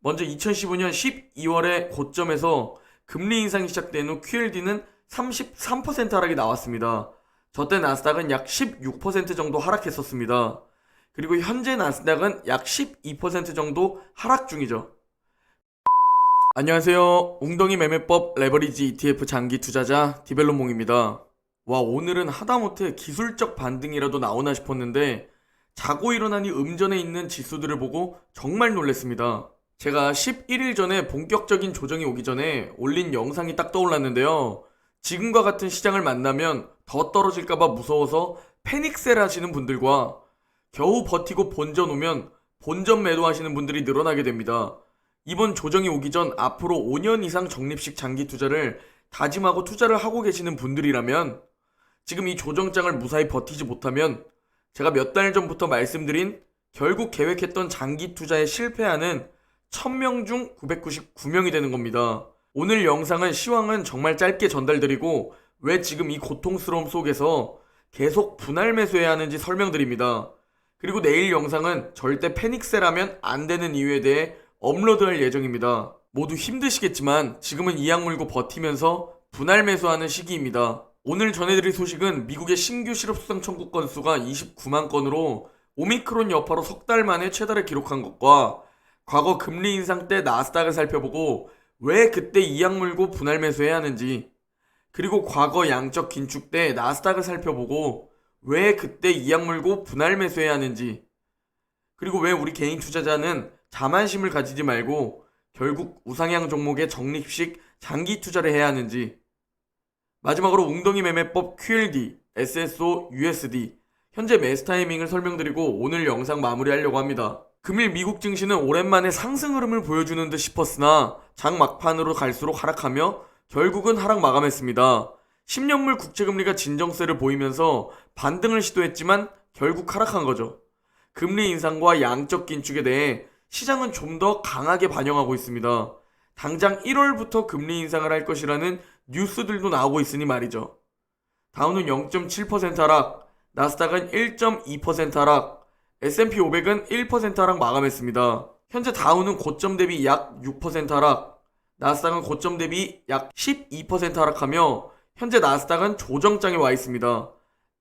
먼저 2015년 12월에 고점에서 금리 인상이 시작된 후 QLD는 33% 하락이 나왔습니다. 저때 나스닥은 약 16% 정도 하락했었습니다. 그리고 현재 나스닥은 약 12% 정도 하락 중이죠. 안녕하세요. 웅덩이 매매법 레버리지 ETF 장기 투자자 디벨로몽입니다. 와, 오늘은 하다못해 기술적 반등이라도 나오나 싶었는데 자고 일어나니 음전에 있는 지수들을 보고 정말 놀랐습니다. 제가 11일 전에 본격적인 조정이 오기 전에 올린 영상이 딱 떠올랐는데요. 지금과 같은 시장을 만나면 더 떨어질까봐 무서워서 패닉셀 하시는 분들과 겨우 버티고 본전 오면 본전 매도하시는 분들이 늘어나게 됩니다. 이번 조정이 오기 전 앞으로 5년 이상 적립식 장기 투자를 다짐하고 투자를 하고 계시는 분들이라면 지금 이 조정장을 무사히 버티지 못하면 제가 몇 달 전부터 말씀드린 결국 계획했던 장기 투자에 실패하는 1000명 중 999명이 되는 겁니다. 오늘 영상은 시황은 정말 짧게 전달드리고 왜 지금 이 고통스러움 속에서 계속 분할 매수해야 하는지 설명드립니다. 그리고 내일 영상은 절대 패닉셀하면 안 되는 이유에 대해 업로드할 예정입니다. 모두 힘드시겠지만 지금은 이악 물고 버티면서 분할 매수하는 시기입니다. 오늘 전해드릴 소식은 미국의 신규 실업수당 청구 건수가 29만 건으로 오미크론 여파로 석 달 만에 최다를 기록한 것과 과거 금리 인상 때 나스닥을 살펴보고 왜 그때 이악 물고 분할 매수해야 하는지, 그리고 과거 양적 긴축 때 나스닥을 살펴보고 왜 그때 이악 물고 분할 매수해야 하는지, 그리고 왜 우리 개인 투자자는 자만심을 가지지 말고 결국 우상향 종목에 적립식 장기 투자를 해야 하는지, 마지막으로 웅덩이 매매법 QLD, SSO, USD 현재 매수 타이밍을 설명드리고 오늘 영상 마무리하려고 합니다. 금일 미국 증시는 오랜만에 상승 흐름을 보여주는 듯 싶었으나 장 막판으로 갈수록 하락하며 결국은 하락 마감했습니다. 10년물 국채금리가 진정세를 보이면서 반등을 시도했지만 결국 하락한 거죠. 금리 인상과 양적 긴축에 대해 시장은 좀 더 강하게 반영하고 있습니다. 당장 1월부터 금리 인상을 할 것이라는 뉴스들도 나오고 있으니 말이죠. 다우는 0.7% 하락, 나스닥은 1.2% 하락, S&P 500은 1% 하락 마감했습니다. 현재 다우는 고점 대비 약 6% 하락, 나스닥은 고점 대비 약 12% 하락하며 현재 나스닥은 조정장에 와 있습니다.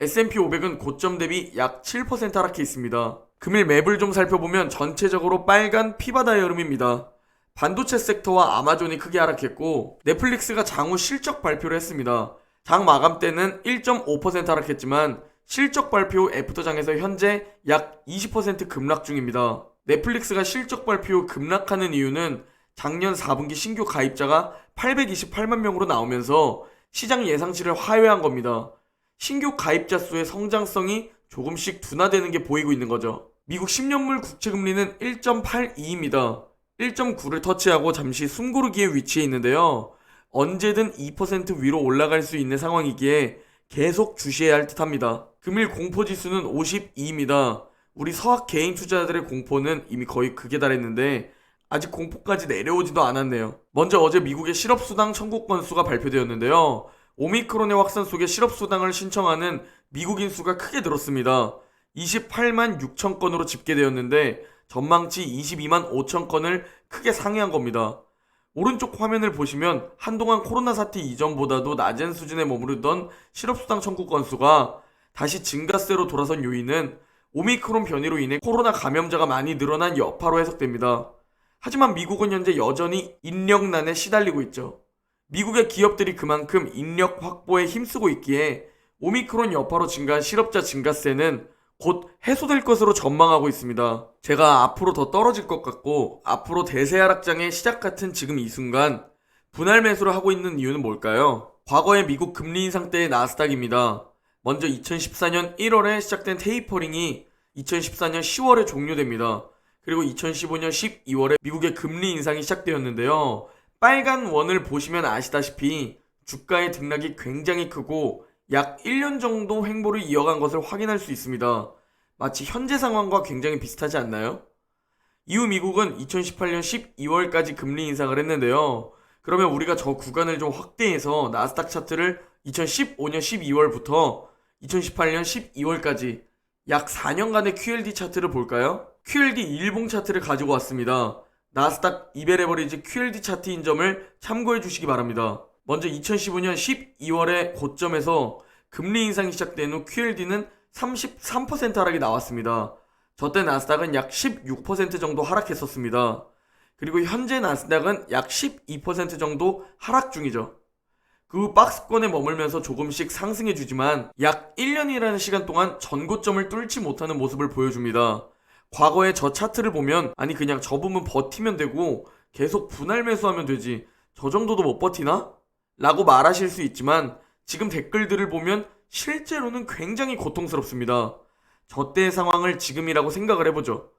S&P 500은 고점 대비 약 7% 하락해 있습니다. 금일 맵을 좀 살펴보면 전체적으로 빨간 피바다의 흐름입니다. 반도체 섹터와 아마존이 크게 하락했고 넷플릭스가 장후 실적 발표를 했습니다. 장 마감 때는 1.5% 하락했지만 실적 발표 후 애프터장에서 현재 약 20% 급락 중입니다. 넷플릭스가 실적 발표 후 급락하는 이유는 작년 4분기 신규 가입자가 828만 명으로 나오면서 시장 예상치를 하회한 겁니다. 신규 가입자 수의 성장성이 조금씩 둔화되는 게 보이고 있는 거죠. 미국 10년물 국채금리는 1.82입니다. 1.9를 터치하고 잠시 숨고르기에 위치해 있는데요. 언제든 2% 위로 올라갈 수 있는 상황이기에 계속 주시해야 할 듯합니다. 금일 공포지수는 52입니다. 우리 서학 개인 투자자들의 공포는 이미 거의 극에 달했는데 아직 공포까지 내려오지도 않았네요. 먼저 어제 미국의 실업수당 청구 건수가 발표되었는데요. 오미크론의 확산 속에 실업수당을 신청하는 미국인 수가 크게 늘었습니다. 28만 6천 건으로 집계되었는데 전망치 22만 5천 건을 크게 상회한 겁니다. 오른쪽 화면을 보시면 한동안 코로나 사태 이전보다도 낮은 수준에 머무르던 실업수당 청구 건수가 다시 증가세로 돌아선 요인은 오미크론 변이로 인해 코로나 감염자가 많이 늘어난 여파로 해석됩니다. 하지만 미국은 현재 여전히 인력난에 시달리고 있죠. 미국의 기업들이 그만큼 인력 확보에 힘쓰고 있기에 오미크론 여파로 증가한 실업자 증가세는 곧 해소될 것으로 전망하고 있습니다. 제가 앞으로 더 떨어질 것 같고 앞으로 대세 하락장의 시작 같은 지금 이 순간 분할 매수를 하고 있는 이유는 뭘까요? 과거의 미국 금리 인상 때의 나스닥입니다. 먼저 2014년 1월에 시작된 테이퍼링이 2014년 10월에 종료됩니다. 그리고 2015년 12월에 미국의 금리 인상이 시작되었는데요. 빨간 원을 보시면 아시다시피 주가의 등락이 굉장히 크고 약 1년 정도 횡보를 이어간 것을 확인할 수 있습니다. 마치 현재 상황과 굉장히 비슷하지 않나요? 이후 미국은 2018년 12월까지 금리 인상을 했는데요. 그러면 우리가 저 구간을 좀 확대해서 나스닥 차트를 2015년 12월부터 2018년 12월까지 약 4년간의 QLD 차트를 볼까요? QLD 일봉 차트를 가지고 왔습니다. 나스닥 200에버리지 QLD 차트인 점을 참고해 주시기 바랍니다. 먼저 2015년 12월에 고점에서 금리 인상이 시작된 후 QLD는 33% 하락이 나왔습니다. 저때 나스닥은 약 16% 정도 하락했었습니다. 그리고 현재 나스닥은 약 12% 정도 하락 중이죠. 그 후 박스권에 머물면서 조금씩 상승해주지만 약 1년이라는 시간 동안 전고점을 뚫지 못하는 모습을 보여줍니다. 과거에 저 차트를 보면 아니 그냥 저 부분 버티면 되고 계속 분할 매수하면 되지 저 정도도 못 버티나? 라고 말하실 수 있지만 지금 댓글들을 보면 실제로는 굉장히 고통스럽습니다. 저 때의 상황을 지금이라고 생각을 해보죠.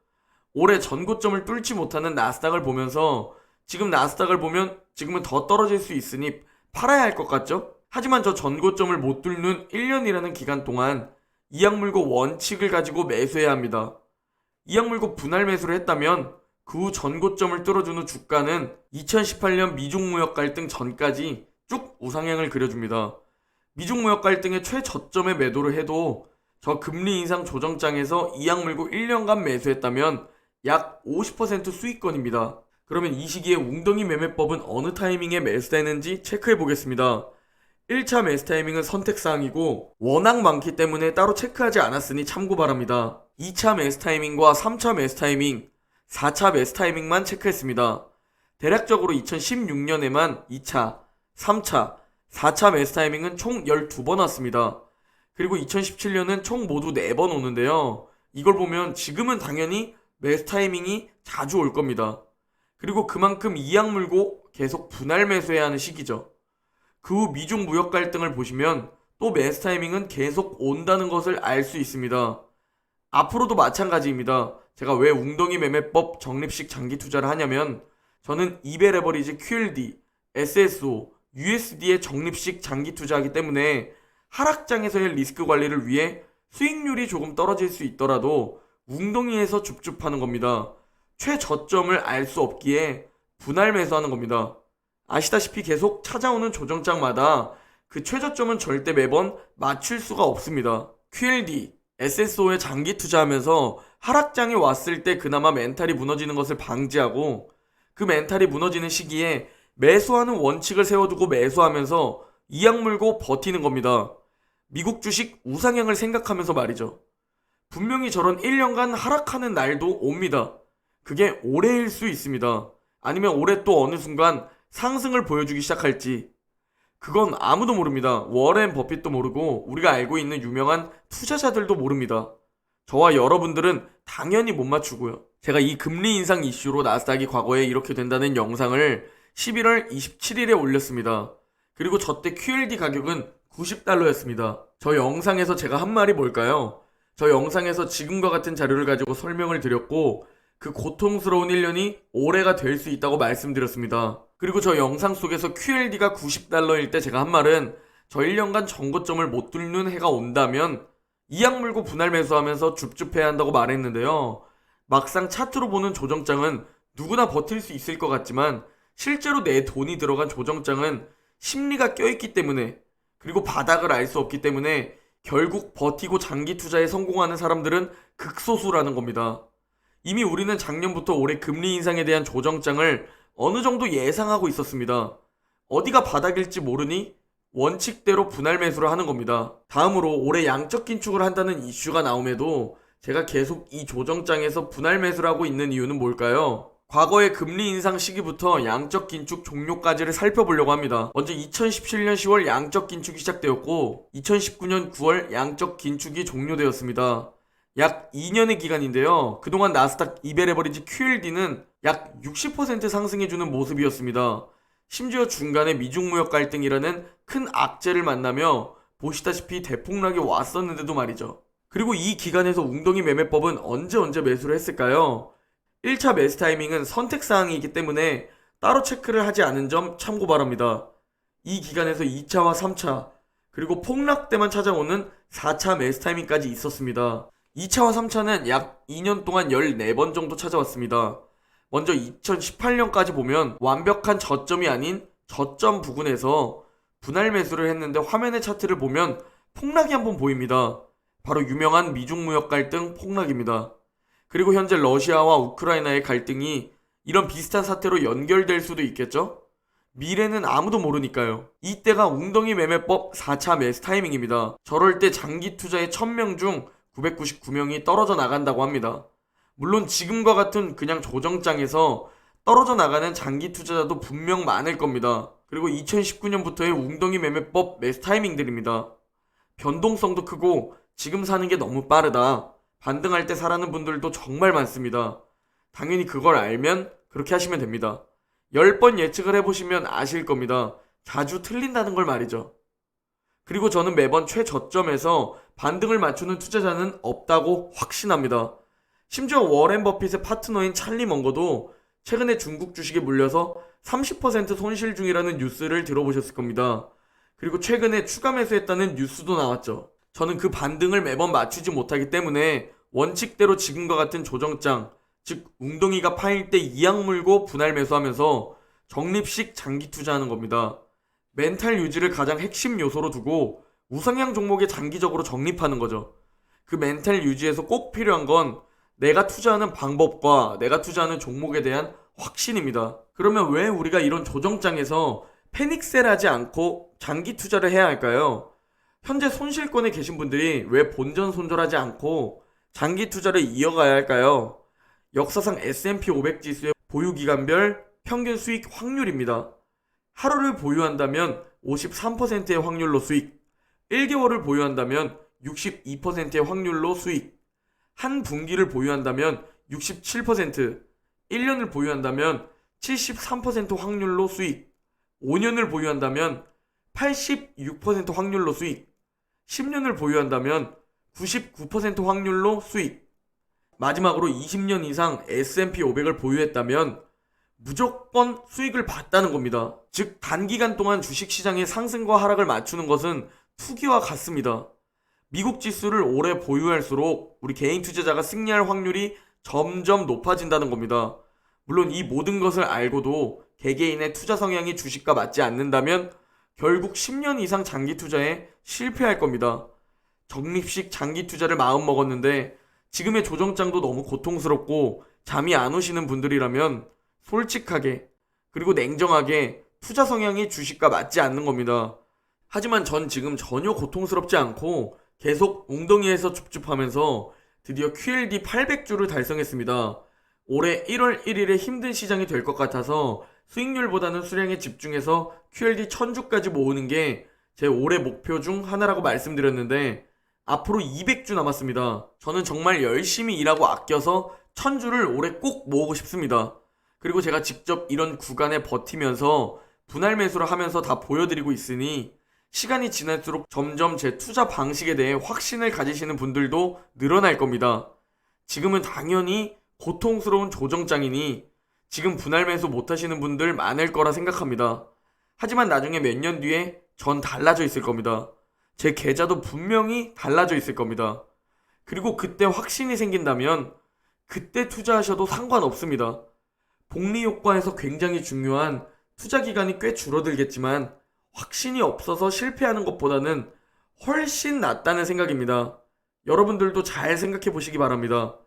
올해 전고점을 뚫지 못하는 나스닥을 보면서 지금 나스닥을 보면 지금은 더 떨어질 수 있으니 팔아야 할 것 같죠? 하지만 저 전고점을 못 뚫는 1년이라는 기간 동안 이악물고 원칙을 가지고 매수해야 합니다. 이악물고 분할 매수를 했다면 그 후 전고점을 뚫어준 후 주가는 2018년 미중무역 갈등 전까지 쭉 우상향을 그려줍니다. 미중무역 갈등의 최저점에 매도를 해도 저 금리 인상 조정장에서 이악물고 1년간 매수했다면 약 50% 수익권입니다. 그러면 이 시기에 웅덩이 매매법은 어느 타이밍에 매수되는지 체크해 보겠습니다. 1차 매수 타이밍은 선택사항이고 워낙 많기 때문에 따로 체크하지 않았으니 참고 바랍니다. 2차 매수 타이밍과 3차 매수 타이밍, 4차 매수 타이밍만 체크했습니다. 대략적으로 2016년에만 2차, 3차, 4차 매수 타이밍은 총 12번 왔습니다. 그리고 2017년은 총 모두 4번 오는데요. 이걸 보면 지금은 당연히 매수 타이밍이 자주 올 겁니다. 그리고 그만큼 이악 물고 계속 분할 매수해야 하는 시기죠. 그 후 미중 무역 갈등을 보시면 또 매수 타이밍은 계속 온다는 것을 알 수 있습니다. 앞으로도 마찬가지입니다. 제가 왜 웅덩이 매매법 적립식 장기 투자를 하냐면 저는 200레버리지 QLD, SSO, USD의 적립식 장기 투자하기 때문에 하락장에서의 리스크 관리를 위해 수익률이 조금 떨어질 수 있더라도 웅덩이에서 줍줍하는 겁니다. 최저점을 알 수 없기에 분할 매수하는 겁니다. 아시다시피 계속 찾아오는 조정장마다 그 최저점은 절대 매번 맞출 수가 없습니다. QLD, SSO에 장기 투자하면서 하락장이 왔을 때 그나마 멘탈이 무너지는 것을 방지하고 그 멘탈이 무너지는 시기에 매수하는 원칙을 세워두고 매수하면서 이악 물고 버티는 겁니다. 미국 주식 우상향을 생각하면서 말이죠. 분명히 저런 1년간 하락하는 날도 옵니다. 그게 올해일 수 있습니다. 아니면 올해 또 어느 순간 상승을 보여주기 시작할지 그건 아무도 모릅니다. 워렌 버핏도 모르고 우리가 알고 있는 유명한 투자자들도 모릅니다. 저와 여러분들은 당연히 못 맞추고요. 제가 이 금리 인상 이슈로 나스닥이 과거에 이렇게 된다는 영상을 11월 27일에 올렸습니다. 그리고 저때 QLD 가격은 $90였습니다. 저 영상에서 제가 한 말이 뭘까요? 저 영상에서 지금과 같은 자료를 가지고 설명을 드렸고 그 고통스러운 1년이 올해가 될 수 있다고 말씀드렸습니다. 그리고 저 영상 속에서 QLD가 $90일 때 제가 한 말은 저 1년간 전고점을 못 뚫는 해가 온다면 이악 물고 분할 매수하면서 줍줍해야 한다고 말했는데요. 막상 차트로 보는 조정장은 누구나 버틸 수 있을 것 같지만 실제로 내 돈이 들어간 조정장은 심리가 껴있기 때문에 그리고 바닥을 알 수 없기 때문에 결국 버티고 장기 투자에 성공하는 사람들은 극소수라는 겁니다. 이미 우리는 작년부터 올해 금리 인상에 대한 조정장을 어느 정도 예상하고 있었습니다. 어디가 바닥일지 모르니 원칙대로 분할 매수를 하는 겁니다. 다음으로 올해 양적 긴축을 한다는 이슈가 나옴에도 제가 계속 이 조정장에서 분할 매수를 하고 있는 이유는 뭘까요? 과거의 금리 인상 시기부터 양적 긴축 종료까지를 살펴보려고 합니다. 먼저 2017년 10월 양적 긴축이 시작되었고 2019년 9월 양적 긴축이 종료되었습니다. 약 2년의 기간인데요. 그동안 나스닥 200레버리지 QLD는 약 60% 상승해주는 모습이었습니다. 심지어 중간에 미중무역 갈등이라는 큰 악재를 만나며 보시다시피 대폭락이 왔었는데도 말이죠. 그리고 이 기간에서 웅덩이 매매법은 언제 매수를 했을까요? 1차 매수 타이밍은 선택사항이기 때문에 따로 체크를 하지 않은 점 참고 바랍니다. 이 기간에서 2차와 3차 그리고 폭락 때만 찾아오는 4차 매수 타이밍까지 있었습니다. 2차와 3차는 약 2년 동안 14번 정도 찾아왔습니다. 먼저 2018년까지 보면 완벽한 저점이 아닌 저점 부근에서 분할 매수를 했는데 화면의 차트를 보면 폭락이 한번 보입니다. 바로 유명한 미중무역 갈등 폭락입니다. 그리고 현재 러시아와 우크라이나의 갈등이 이런 비슷한 사태로 연결될 수도 있겠죠? 미래는 아무도 모르니까요. 이때가 웅덩이 매매법 4차 매수 타이밍입니다. 저럴 때 장기 투자의 1000명 중 999명이 떨어져 나간다고 합니다. 물론 지금과 같은 그냥 조정장에서 떨어져 나가는 장기 투자자도 분명 많을 겁니다. 그리고 2019년부터의 웅덩이 매매법 매수 타이밍들입니다. 변동성도 크고 지금 사는 게 너무 빠르다. 반등할 때 사라는 분들도 정말 많습니다. 당연히 그걸 알면 그렇게 하시면 됩니다. 10번 예측을 해보시면 아실 겁니다. 자주 틀린다는 걸 말이죠. 그리고 저는 매번 최저점에서 반등을 맞추는 투자자는 없다고 확신합니다. 심지어 워렌 버핏의 파트너인 찰리 먼거도 최근에 중국 주식에 물려서 30% 손실 중이라는 뉴스를 들어보셨을 겁니다. 그리고 최근에 추가 매수했다는 뉴스도 나왔죠. 저는 그 반등을 매번 맞추지 못하기 때문에 원칙대로 지금과 같은 조정장, 즉 웅덩이가 파일 때 이악 물고 분할 매수하면서 적립식 장기 투자하는 겁니다. 멘탈 유지를 가장 핵심 요소로 두고 우상향 종목에 장기적으로 적립하는 거죠. 그 멘탈 유지에서 꼭 필요한 건 내가 투자하는 방법과 내가 투자하는 종목에 대한 확신입니다. 그러면 왜 우리가 이런 조정장에서 패닉셀하지 않고 장기 투자를 해야 할까요? 현재 손실권에 계신 분들이 왜 본전 손절하지 않고 장기 투자를 이어가야 할까요? 역사상 S&P 500 지수의 보유기간별 평균 수익 확률입니다. 하루를 보유한다면 53%의 확률로 수익, 1개월을 보유한다면 62%의 확률로 수익, 한 분기를 보유한다면 67%, 1년을 보유한다면 73% 확률로 수익, 5년을 보유한다면 86% 확률로 수익, 10년을 보유한다면 99% 확률로 수익, 마지막으로 20년 이상 S&P 500을 보유했다면 무조건 수익을 봤다는 겁니다. 즉 단기간 동안 주식시장의 상승과 하락을 맞추는 것은 투기와 같습니다. 미국 지수를 오래 보유할수록 우리 개인 투자자가 승리할 확률이 점점 높아진다는 겁니다. 물론 이 모든 것을 알고도 개개인의 투자 성향이 주식과 맞지 않는다면 결국 10년 이상 장기 투자에 실패할 겁니다. 적립식 장기 투자를 마음먹었는데 지금의 조정장도 너무 고통스럽고 잠이 안 오시는 분들이라면 솔직하게 그리고 냉정하게 투자 성향이 주식과 맞지 않는 겁니다. 하지만 전 지금 전혀 고통스럽지 않고 계속 웅덩이에서 줍줍하면서 드디어 QLD 800주를 달성했습니다. 올해 1월 1일에 힘든 시장이 될 것 같아서 수익률보다는 수량에 집중해서 QLD 1000주까지 모으는 게 제 올해 목표 중 하나라고 말씀드렸는데 앞으로 200주 남았습니다. 저는 정말 열심히 일하고 아껴서 1000주를 올해 꼭 모으고 싶습니다. 그리고 제가 직접 이런 구간에 버티면서 분할 매수를 하면서 다 보여드리고 있으니 시간이 지날수록 점점 제 투자 방식에 대해 확신을 가지시는 분들도 늘어날 겁니다. 지금은 당연히 고통스러운 조정장이니 지금 분할 매수 못하시는 분들 많을 거라 생각합니다. 하지만 나중에 몇 년 뒤에 전 달라져 있을 겁니다. 제 계좌도 분명히 달라져 있을 겁니다. 그리고 그때 확신이 생긴다면 그때 투자하셔도 상관없습니다. 복리 효과에서 굉장히 중요한 투자 기간이 꽤 줄어들겠지만 확신이 없어서 실패하는 것보다는 훨씬 낫다는 생각입니다. 여러분들도 잘 생각해 보시기 바랍니다.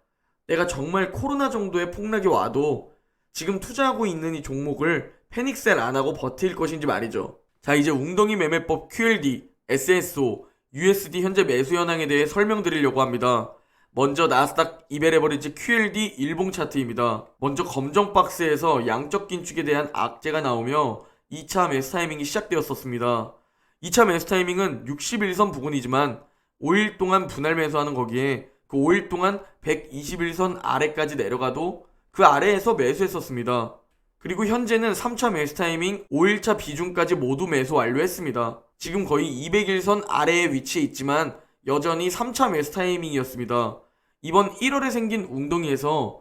내가 정말 코로나 정도의 폭락이 와도 지금 투자하고 있는 이 종목을 패닉셀 안 하고 버틸 것인지 말이죠. 자, 이제 웅덩이 매매법 QLD, SSO, USD 현재 매수 현황에 대해 설명드리려고 합니다. 먼저 나스닥 200레버리지 QLD 일봉 차트입니다. 먼저 검정 박스에서 양적 긴축에 대한 악재가 나오며 2차 매수 타이밍이 시작되었었습니다. 2차 매수 타이밍은 61선 부근이지만 5일 동안 분할 매수하는 거기에 그 5일 동안 121선 아래까지 내려가도 그 아래에서 매수했었습니다. 그리고 현재는 3차 매수 타이밍 5일차 비중까지 모두 매수 완료했습니다. 지금 거의 200일선 아래에 위치해 있지만 여전히 3차 매수 타이밍이었습니다. 이번 1월에 생긴 웅덩이에서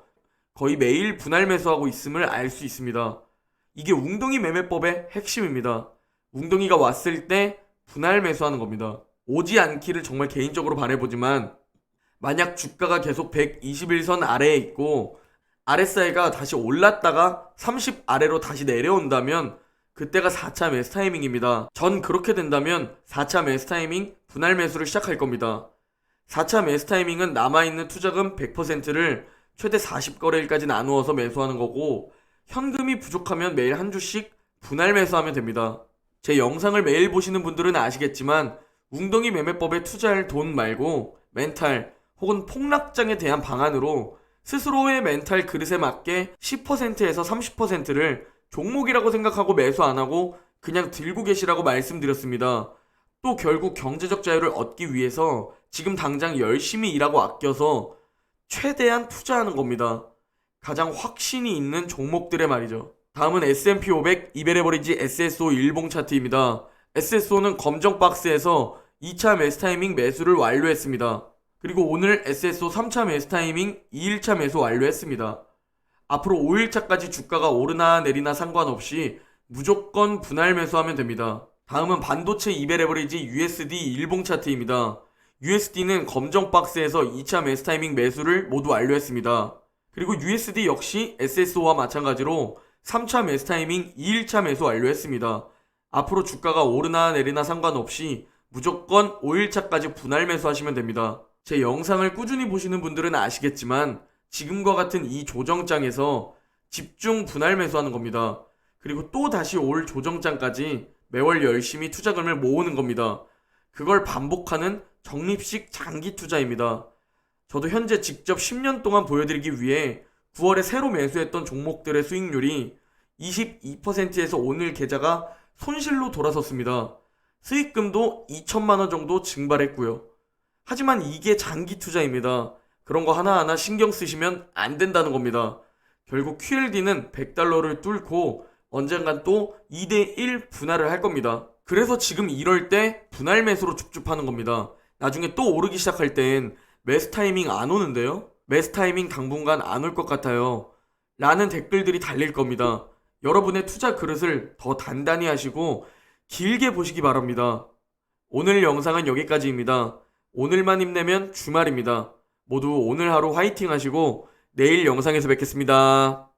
거의 매일 분할 매수하고 있음을 알 수 있습니다. 이게 웅덩이 매매법의 핵심입니다. 웅덩이가 왔을 때 분할 매수하는 겁니다. 오지 않기를 정말 개인적으로 바라보지만 만약 주가가 계속 121선 아래에 있고 RSI가 다시 올랐다가 30 아래로 다시 내려온다면 그때가 4차 매수 타이밍입니다. 전 그렇게 된다면 4차 매수 타이밍 분할 매수를 시작할 겁니다. 4차 매수 타이밍은 남아있는 투자금 100%를 최대 40거래일까지 나누어서 매수하는 거고 현금이 부족하면 매일 한 주씩 분할 매수하면 됩니다. 제 영상을 매일 보시는 분들은 아시겠지만 웅덩이 매매법에 투자할 돈 말고 멘탈 혹은 폭락장에 대한 방안으로 스스로의 멘탈 그릇에 맞게 10%에서 30%를 종목이라고 생각하고 매수 안 하고 그냥 들고 계시라고 말씀드렸습니다. 또 결국 경제적 자유를 얻기 위해서 지금 당장 열심히 일하고 아껴서 최대한 투자하는 겁니다. 가장 확신이 있는 종목들의 말이죠. 다음은 S&P 500 이베레버리지 SSO 일봉 차트입니다. SSO는 검정 박스에서 2차 매수 타이밍 매수를 완료했습니다. 그리고 오늘 SSO 3차 매수 타이밍 2일차 매수 완료했습니다. 앞으로 5일차까지 주가가 오르나 내리나 상관없이 무조건 분할 매수하면 됩니다. 다음은 반도체 이베레버리지 USD 일봉 차트입니다. USD는 검정 박스에서 2차 매수 타이밍 매수를 모두 완료했습니다. 그리고 USD 역시 SSO와 마찬가지로 3차 매수 타이밍 2일차 매수 완료했습니다. 앞으로 주가가 오르나 내리나 상관없이 무조건 5일차까지 분할 매수하시면 됩니다. 제 영상을 꾸준히 보시는 분들은 아시겠지만 지금과 같은 이 조정장에서 집중 분할 매수하는 겁니다. 그리고 또 다시 올 조정장까지 매월 열심히 투자금을 모으는 겁니다. 그걸 반복하는 적립식 장기 투자입니다. 저도 현재 직접 10년 동안 보여드리기 위해 9월에 새로 매수했던 종목들의 수익률이 22%에서 오늘 계좌가 손실로 돌아섰습니다. 수익금도 2천만원 정도 증발했고요. 하지만 이게 장기 투자입니다. 그런 거 하나하나 신경 쓰시면 안 된다는 겁니다. 결국 QLD는 100달러를 뚫고 언젠간 또 2대1 분할을 할 겁니다. 그래서 지금 이럴 때 분할 매수로 줍줍하는 겁니다. 나중에 또 오르기 시작할 땐 매수 타이밍 안 오는데요? 매수 타이밍 당분간 안 올 것 같아요. 라는 댓글들이 달릴 겁니다. 여러분의 투자 그릇을 더 단단히 하시고 길게 보시기 바랍니다. 오늘 영상은 여기까지입니다. 오늘만 힘내면 주말입니다. 모두 오늘 하루 화이팅 하시고 내일 영상에서 뵙겠습니다.